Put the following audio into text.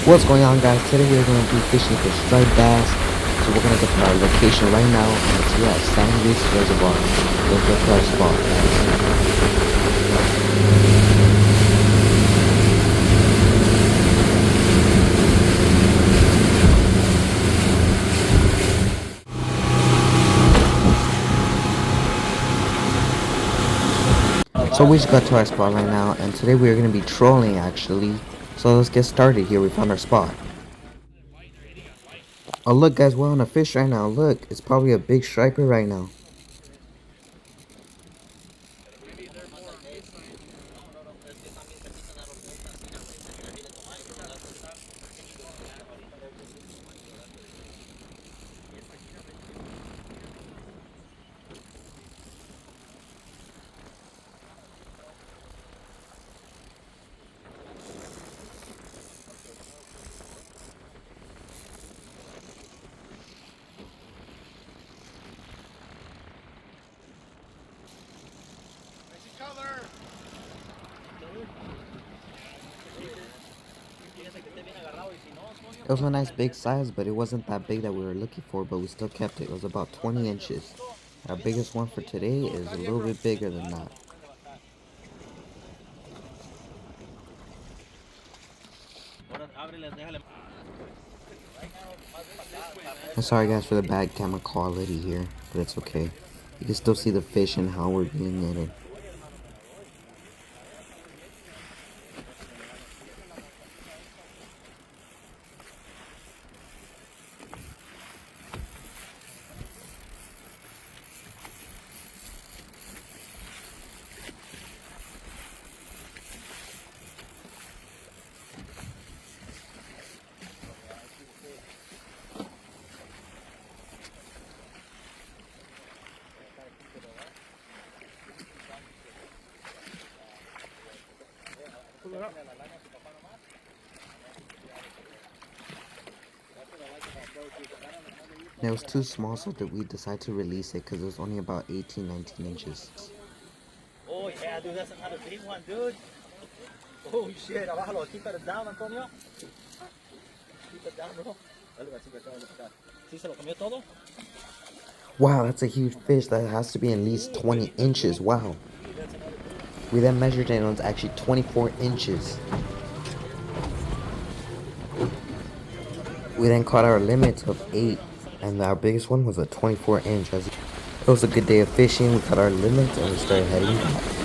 What's going on, guys? Today we're going to be fishing for striped bass. So we're going to get to our location right now, and it's here at San Luis Reservoir. Let's get to our spot, guys. So we just got to our spot right now, and today we're going to be trolling actually. So let's get started here. We found our spot. Oh look, guys, we're on a fish right now. Look, it's probably a big striper right now. It was a nice big size, but it wasn't that big that we were looking for, but we still kept it. It was about 20 inches. Our biggest one for today is a little bit bigger than that. I'm sorry guys for the bad camera quality here, but it's okay. You can still see the fish and how we're being netted. And it was too small, so that we decided to release it because it was only about 18-19 inches. Oh yeah, dude, that's another big one, dude. Oh shit, abájalo, keep it down, Antonio. Keep it down, bro. ¿Sí se lo comió todo? Wow, that's a huge fish. That has to be at least 20 inches. Wow. We then measured it and it was actually 24 inches. We then caught our limit of 8, and our biggest one was a 24 inch. It was a good day of fishing. We caught our limit and we started heading back.